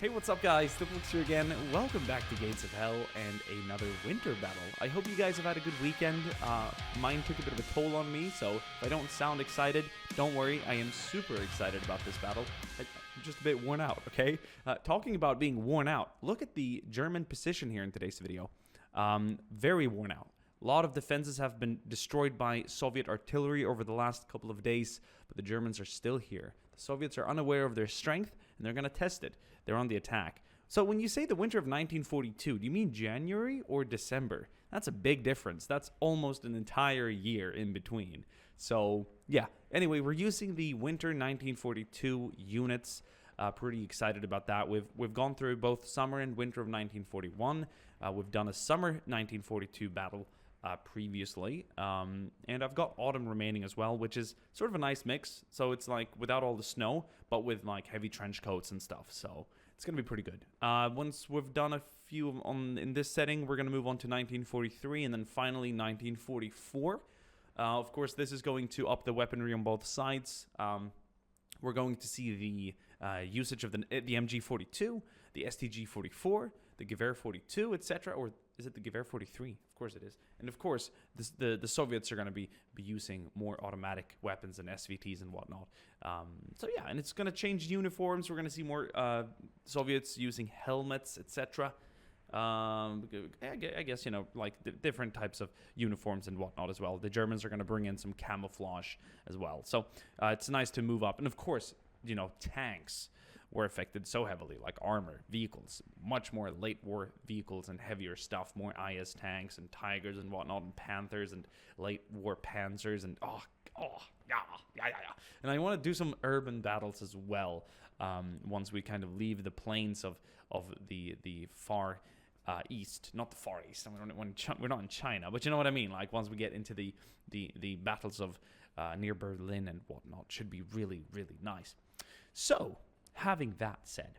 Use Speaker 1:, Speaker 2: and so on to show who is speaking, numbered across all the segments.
Speaker 1: Hey, what's up guys? Diplex here again. Welcome back to Gates of Hell and another winter battle. I hope you guys have had a good weekend. Mine took a bit of a toll on me, so if I don't sound excited, don't worry. I am super excited about this battle. I'm just a bit worn out, okay? Talking about being worn out, look at the German position here in today's video. Very worn out. A lot of defenses have been destroyed by Soviet artillery over the last couple of days, but the Germans are still here. The Soviets are unaware of their strength, and they're going to test it. They're on the attack. So when you say the winter of 1942, do you mean January or December? That's a big difference. That's almost an entire year in between. So, yeah. Anyway, we're using the winter 1942 units. Pretty excited about that. We've gone through both summer and winter of 1941. We've done a summer 1942 battle previously, and I've got autumn remaining as well, which is sort of a nice mix. So it's like without all the snow, but with like heavy trench coats and stuff. So it's gonna be pretty good. Once we've done a few in this setting, we're gonna move on to 1943 and then finally 1944. Of course, this is going to up the weaponry on both sides. We're going to see the usage of the MG42, the STG44, the Gewehr 42, etc. Or is it the Gewehr 43? Of course it is. And of course, the Soviets are going to be using more automatic weapons and SVTs and whatnot. So yeah, and it's going to change uniforms. We're going to see more Soviets using helmets, etc. I guess, you know, like different types of uniforms and whatnot as well. The Germans are going to bring in some camouflage as well. So it's nice to move up. And of course, you know, tanks were affected so heavily, like armor, vehicles, much more late war vehicles and heavier stuff, more IS tanks and Tigers and whatnot, and Panthers and late war Panzers and yeah. And I want to do some urban battles as well once we kind of leave the plains of the far east, not the far east. We're not in China, but you know what I mean. Like once we get into the battles of near Berlin and whatnot, should be really nice. So, having that said,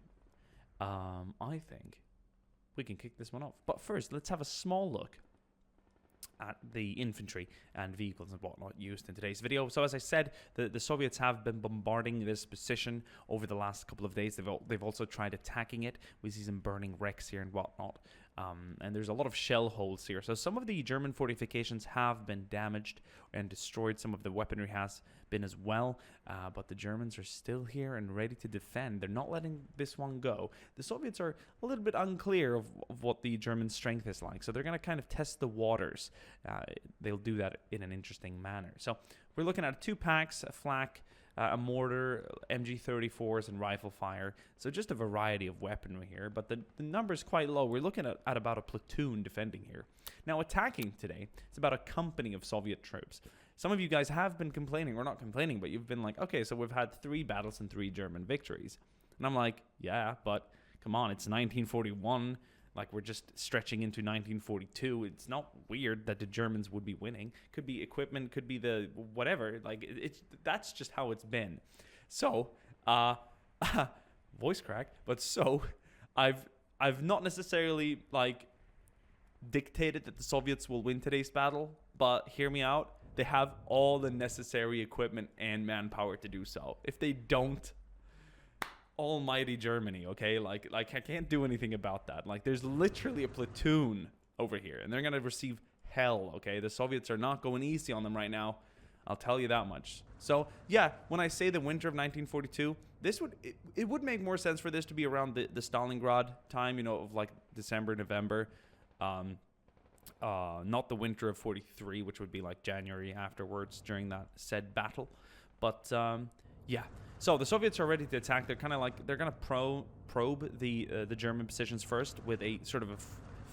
Speaker 1: I think we can kick this one off. But first, let's have a small look at the infantry and vehicles and whatnot used in today's video. So as I said, the Soviets have been bombarding this position over the last couple of days. They've also tried attacking it. We see some burning wrecks here and whatnot. And there's a lot of shell holes here. So some of the German fortifications have been damaged and destroyed. Some of the weaponry has been as well. But the Germans are still here and ready to defend. They're not letting this one go. The Soviets are a little bit unclear of what the German strength is like. So they're going to kind of test the waters. They'll do that in an interesting manner. So we're looking at 2 packs, a flak, a mortar, MG34s, and rifle fire. So just a variety of weaponry here, but the number is quite low. We're looking at about a platoon defending here. Now, attacking today, it's about a company of Soviet troops. Some of you guys have been complaining, or not complaining, but you've been like, okay, so we've had 3 battles and 3 German victories. And I'm like, yeah, but come on, it's 1941. Like, we're just stretching into 1942. It's not weird that the Germans would be winning. Could be equipment, could be the whatever. Like, that's just how it's been. So, voice crack. But so, I've not necessarily, like, dictated that the Soviets will win today's battle. But hear me out. They have all the necessary equipment and manpower to do so. If they don't, almighty Germany, okay? Like I can't do anything about that. Like, there's literally a platoon over here, and they're gonna receive hell, okay? The Soviets are not going easy on them right now. I'll tell you that much. So, yeah, when I say the winter of 1942, it would make more sense for this to be around the Stalingrad time, you know, of like December, November. Not the winter of 43, which would be like January afterwards during that said battle. But, yeah. So the Soviets are ready to attack. They're kind of like, they're going to probe the German positions first with a sort of a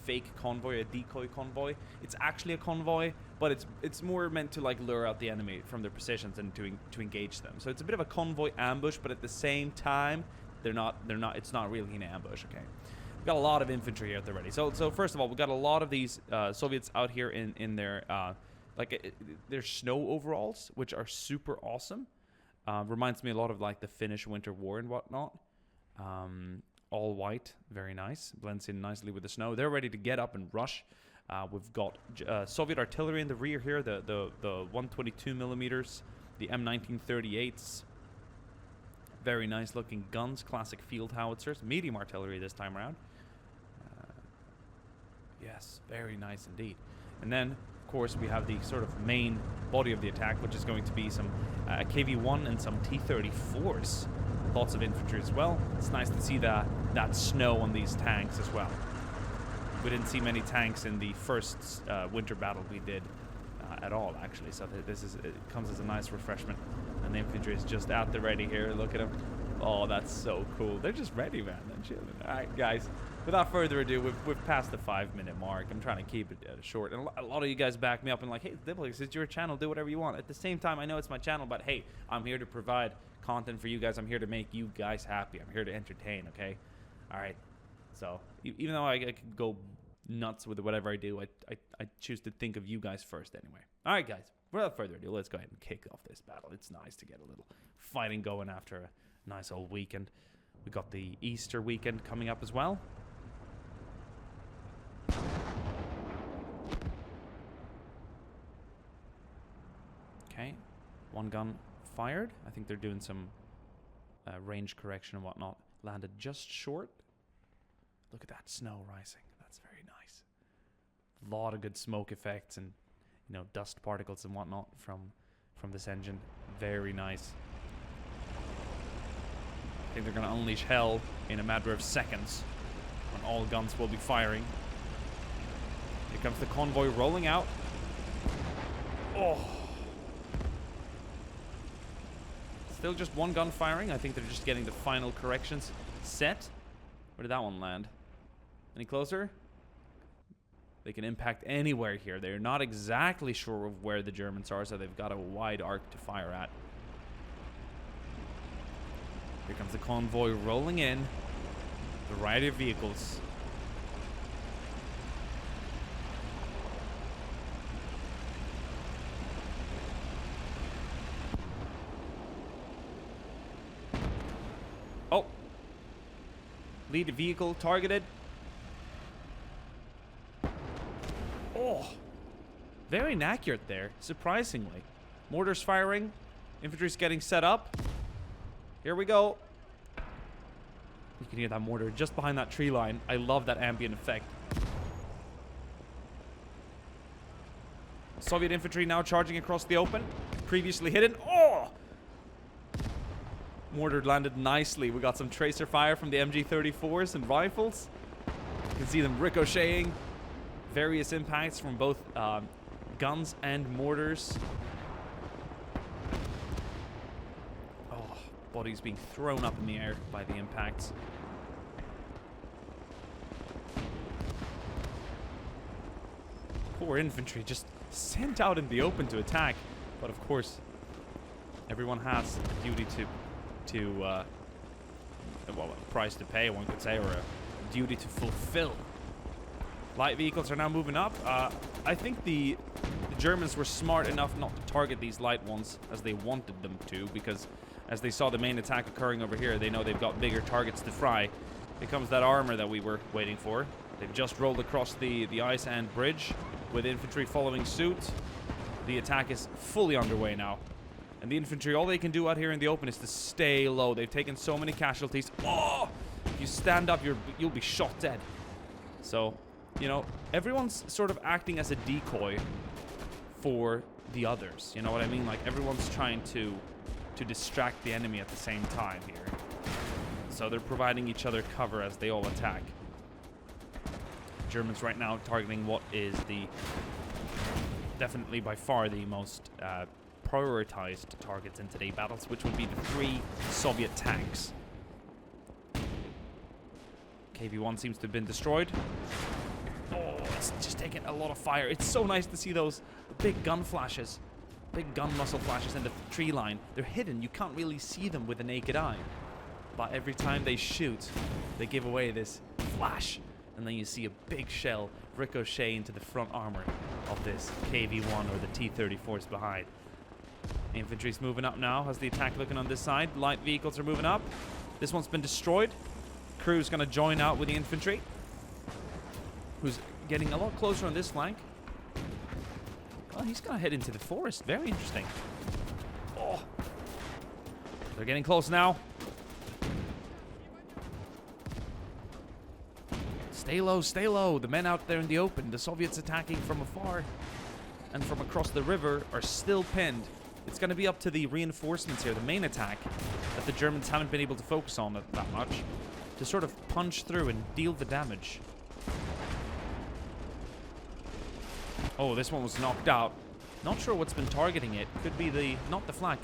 Speaker 1: fake convoy, a decoy convoy. It's actually a convoy, but it's more meant to like lure out the enemy from their positions and to engage them. So it's a bit of a convoy ambush, but at the same time, it's not really an ambush, okay? We've got a lot of infantry out there ready. So first of all, we've got a lot of these Soviets out here in their their snow overalls, which are super awesome. Reminds me a lot of like the Finnish Winter War and whatnot. All white, very nice. Blends in nicely with the snow. They're ready to get up and rush. We've got Soviet artillery in the rear here, the 122 millimeters, the M1938s, Very nice looking guns, classic field howitzers, medium artillery this time around. Yes, very nice indeed. And then, of course, we have the sort of main body of the attack, which is going to be some KV-1 and some T-34s. Lots of infantry as well. It's nice to see that snow on these tanks as well. We didn't see many tanks in the first winter battle we did at all, actually. So it comes as a nice refreshment. And the infantry is just at the ready here. Look at them. Oh, that's so cool. They're just ready, man. They're chilling. All right, guys. Without further ado, we've passed the 5-minute mark. I'm trying to keep it short. And a lot of you guys back me up and like, hey, Diplex, it's your channel. Do whatever you want. At the same time, I know it's my channel, but hey, I'm here to provide content for you guys. I'm here to make you guys happy. I'm here to entertain, okay? All right. So even though I could go nuts with whatever I do, I choose to think of you guys first anyway. All right, guys. Without further ado, let's go ahead and kick off this battle. It's nice to get a little fighting going after a nice old weekend. We got the Easter weekend coming up as well. Okay, one gun fired. I think they're doing some range correction and whatnot. Landed just short. Look at that snow rising. That's very nice. A lot of good smoke effects and dust particles and whatnot from this engine. Very nice. I think they're going to unleash hell in a matter of seconds when all guns will be firing. Here comes the convoy rolling out. Oh. Still just one gun firing. I think they're just getting the final corrections set. Where did that one land? Any closer? They can impact anywhere here. They're not exactly sure of where the Germans are, so they've got a wide arc to fire at. Here comes the convoy rolling in. Variety of vehicles. Oh. Lead vehicle targeted. Oh. Very inaccurate there, surprisingly. Mortars firing. Infantry's getting set up. Here we go. You can hear that mortar just behind that tree line. I love that ambient effect. Soviet infantry now charging across the open. Previously hidden. Oh! Mortar landed nicely. We got some tracer fire from the MG-34s and rifles. You can see them ricocheting. Various impacts from both guns and mortars. Bodies being thrown up in the air by the impacts. Poor infantry just sent out in the open to attack. But of course, everyone has a duty well, a price to pay, one could say, or a duty to fulfill. Light vehicles are now moving up. I think the Germans were smart enough not to target these light ones as they wanted them to, because as they saw the main attack occurring over here, they know they've got bigger targets to fry. Here comes that armor that we were waiting for. They've just rolled across the ice and bridge with infantry following suit. The attack is fully underway now. And the infantry, all they can do out here in the open is to stay low. They've taken so many casualties. Oh! If you stand up, you'll be shot dead. So, everyone's sort of acting as a decoy for the others. You know what I mean? Like, everyone's trying to distract the enemy at the same time here. So they're providing each other cover as they all attack. Germans right now targeting what is definitely by far the most prioritized targets in today's battles, which would be the 3 Soviet tanks. KV-1 seems to have been destroyed. Oh, it's just taking a lot of fire. It's so nice to see those big gun flashes. Big gun muzzle flashes in the tree line. They're hidden. You can't really see them with the naked eye. But every time they shoot, they give away this flash. And then you see a big shell ricochet into the front armor of this KV-1 or the T-34s behind. Infantry's moving up now. How's the attack looking on this side? Light vehicles are moving up. This one's been destroyed. Crew's going to join out with the infantry, who's getting a lot closer on this flank. Well, he's going to head into the forest. Very interesting. Oh. They're getting close now. Stay low, stay low. The men out there in the open, the Soviets attacking from afar and from across the river, are still pinned. It's going to be up to the reinforcements here, the main attack, that the Germans haven't been able to focus on that much, to sort of punch through and deal the damage. Oh, this one was knocked out. Not sure what's been targeting it. Could be not the flak.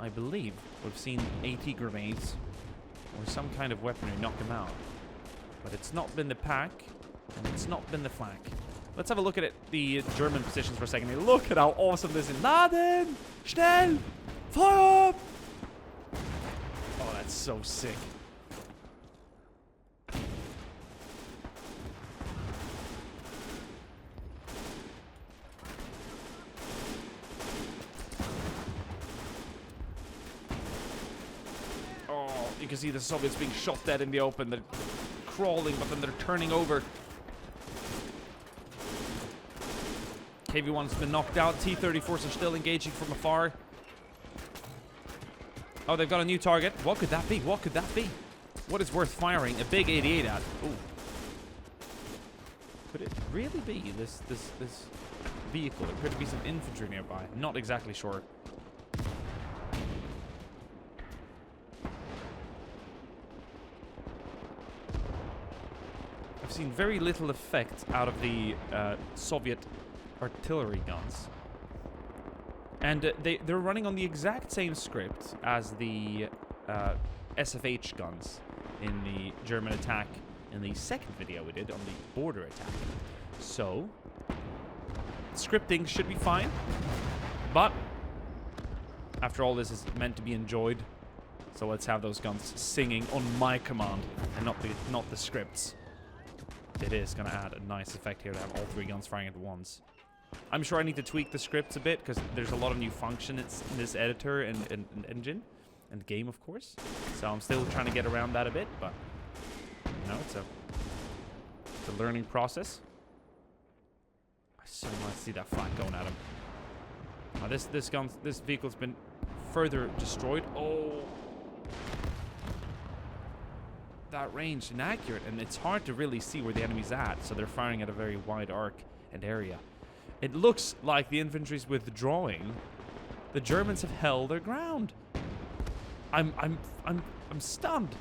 Speaker 1: I believe we've seen AT grenades or some kind of weaponry knock him out. But it's not been the pack, and it's not been the flak. Let's have a look at the German positions for a second. Look at how awesome this is. Laden! Schnell! Feuer! Oh, that's so sick. Oh, you can see the Soviets being shot dead in the open. They're crawling, but then they're turning over. KV-1's been knocked out. T-34s are still engaging from afar. Oh, they've got a new target. What could that be? What could that be? What is worth firing a big 88 at? Ooh. Could it really be this vehicle? There could be some infantry nearby. Not exactly sure. I've seen very little effect out of the Soviet artillery guns, and they're running on the exact same script as the SFH guns in the German attack in the second video we did on the border attack. So scripting should be fine, but after all, this is meant to be enjoyed, so let's have those guns singing on my command and not the scripts. It is going to add a nice effect here to have all three guns firing at once. I'm sure I need to tweak the scripts a bit, because there's a lot of new functions in this editor and engine and game, of course. So I'm still trying to get around that a bit, but you know, it's a learning process. I so much see that flak going at him. This vehicle's been further destroyed. Oh, that range inaccurate, and it's hard to really see where the enemy's at. So they're firing at a very wide arc and area. It looks like the infantry's withdrawing. The Germans have held their ground. I'm stunned.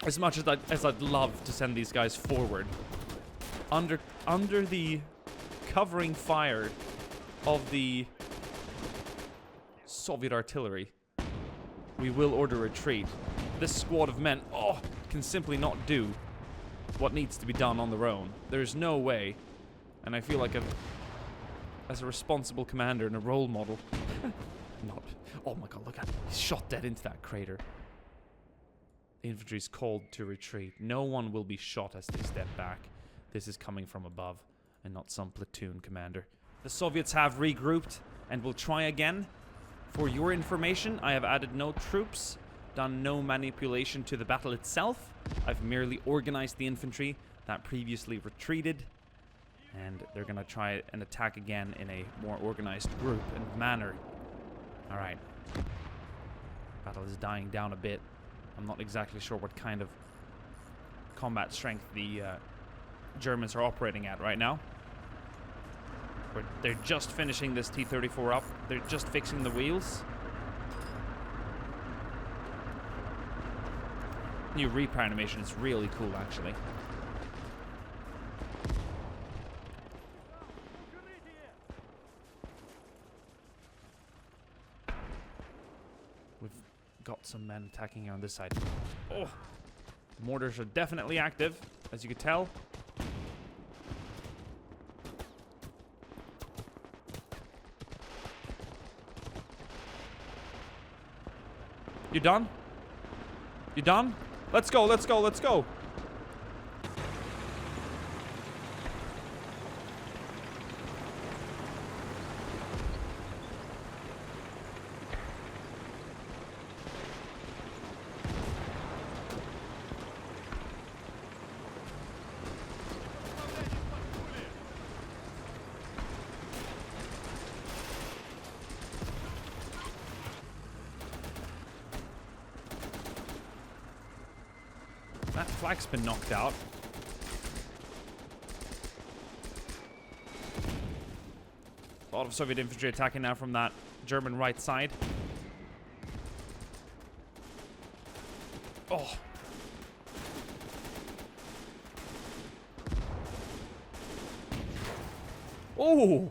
Speaker 1: As much as I'd love to send these guys forward, under the covering fire of the Soviet artillery, we will order retreat. This squad of men, can simply not do what needs to be done on their own. There's no way. And I feel like as a responsible commander and a role model, oh my god, look at him. He's shot dead into that crater. The infantry's called to retreat. No one will be shot as they step back. This is coming from above and not some platoon commander. The Soviets have regrouped and will try again. For your information, I have added no troops, done no manipulation to the battle itself. I've merely organized the infantry that previously retreated. And they're going to try and attack again in a more organized group and manner. Alright. Battle is dying down a bit. I'm not exactly sure what kind of combat strength the Germans are operating at right now. But they're just finishing this T-34 up. They're just fixing the wheels. New repair animation is really cool, actually. Got some men attacking on this side. Oh, mortars are definitely active, as you could tell. You done? You done? Let's go, let's go, let's go. That flag's been knocked out. A lot of Soviet infantry attacking now from that German right side. Oh. Oh.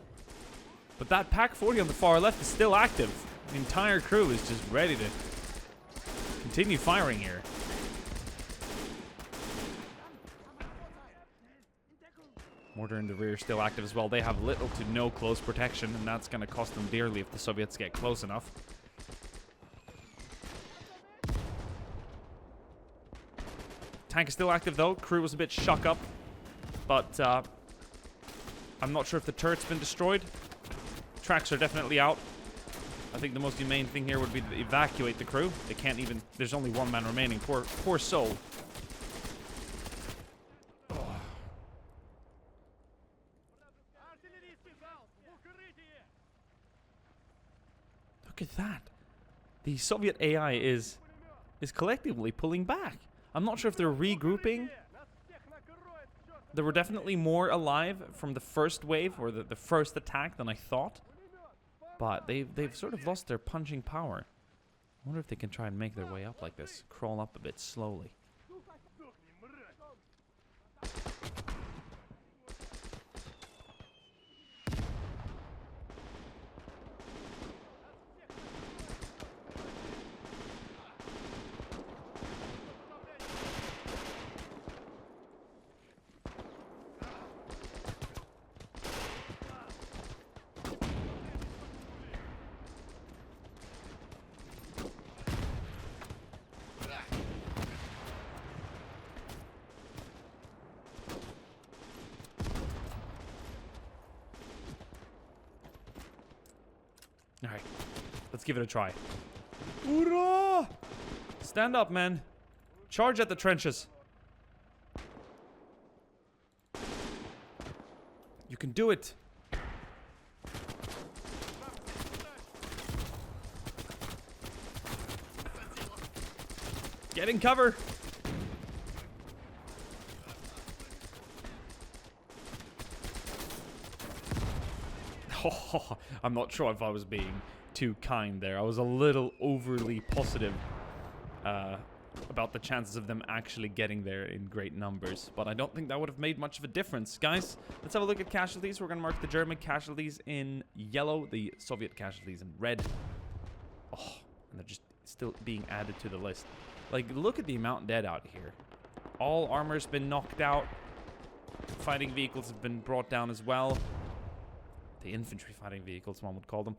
Speaker 1: But that Pak 40 on the far left is still active. The entire crew is just ready to continue firing here. Mortar in the rear still active as well. They have little to no close protection, and that's going to cost them dearly if the Soviets get close enough. Tank is still active though. Crew was a bit shook up, but I'm not sure if the turret's been destroyed. Tracks are definitely out. I think the most humane thing here would be to evacuate the crew. They can't even... There's only one man remaining. Poor soul. Oh. Look at that. The Soviet AI is collectively pulling back. I'm not sure if they're regrouping. There were definitely more alive from the first wave, or the first attack, than I thought. But they've sort of lost their punching power. I wonder if they can try and make their way up like this. Crawl up a bit slowly. Alright, let's give it a try. Hoorah! Stand up, man. Charge at the trenches. You can do it. Get in cover. Oh, I'm not sure if I was being too kind there. I was a little overly positive about the chances of them actually getting there in great numbers. But I don't think that would have made much of a difference. Guys, let's have a look at casualties. We're going to mark the German casualties in yellow, the Soviet casualties in red. Oh, and they're just still being added to the list. Like, look at the amount dead out here. All armor's been knocked out. Fighting vehicles have been brought down as well. The infantry fighting vehicles, one would call them.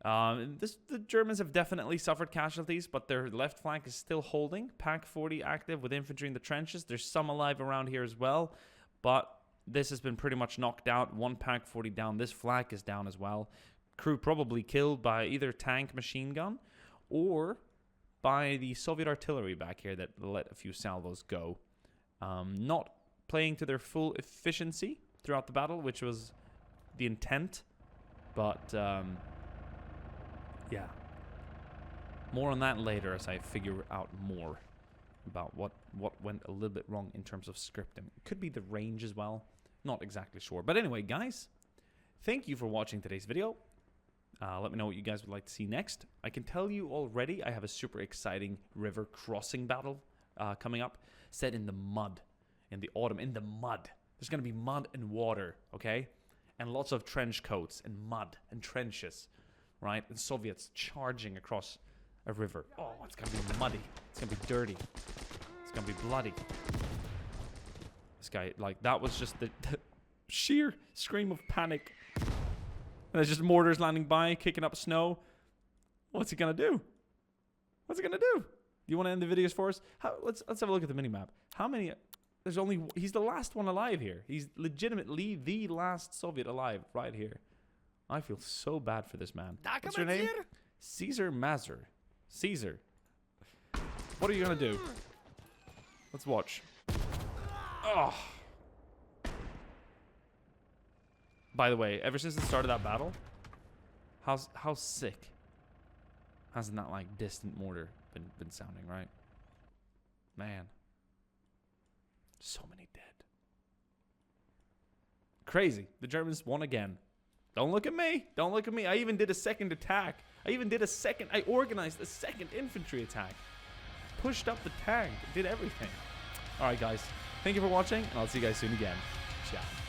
Speaker 1: The Germans have definitely suffered casualties, but their left flank is still holding. Pak 40 active with infantry in the trenches. There's some alive around here as well, but this has been pretty much knocked out. One Pak 40 down. This flak is down as well. Crew probably killed by either tank machine gun or by the Soviet artillery back here that let a few salvos go. Not playing to their full efficiency throughout the battle, which was the intent. But, yeah. More on that later as I figure out more about what went a little bit wrong in terms of scripting. It could be the range as well. Not exactly sure. But anyway, guys, thank you for watching today's video. Let me know what you guys would like to see next. I can tell you already I have a super exciting river crossing battle coming up. Set in the mud. In the autumn. In the mud. There's going to be mud and water, okay? And lots of trench coats and mud and trenches, right? And Soviets charging across a river. Oh, it's going to be muddy. It's going to be dirty. It's going to be bloody. This guy, like, that was just the sheer scream of panic. And there's just mortars landing by, kicking up snow. What's he going to do? What's he going to do? Do you want to end the videos for us? Let's have a look at the minimap. How many... There's only... He's the last one alive here. He's legitimately the last Soviet alive right here. I feel so bad for this man. What's your name? Caesar Mazur. Caesar. What are you going to do? Let's watch. Oh. By the way, ever since the start of that battle, how sick hasn't that, like, distant mortar been sounding, right? Man. So many dead. Crazy. The Germans won again. Don't look at me. Don't look at me. I even did a second attack. I organized a second infantry attack. Pushed up the tank. Did everything. All right, guys. Thank you for watching, and I'll see you guys soon again. Ciao.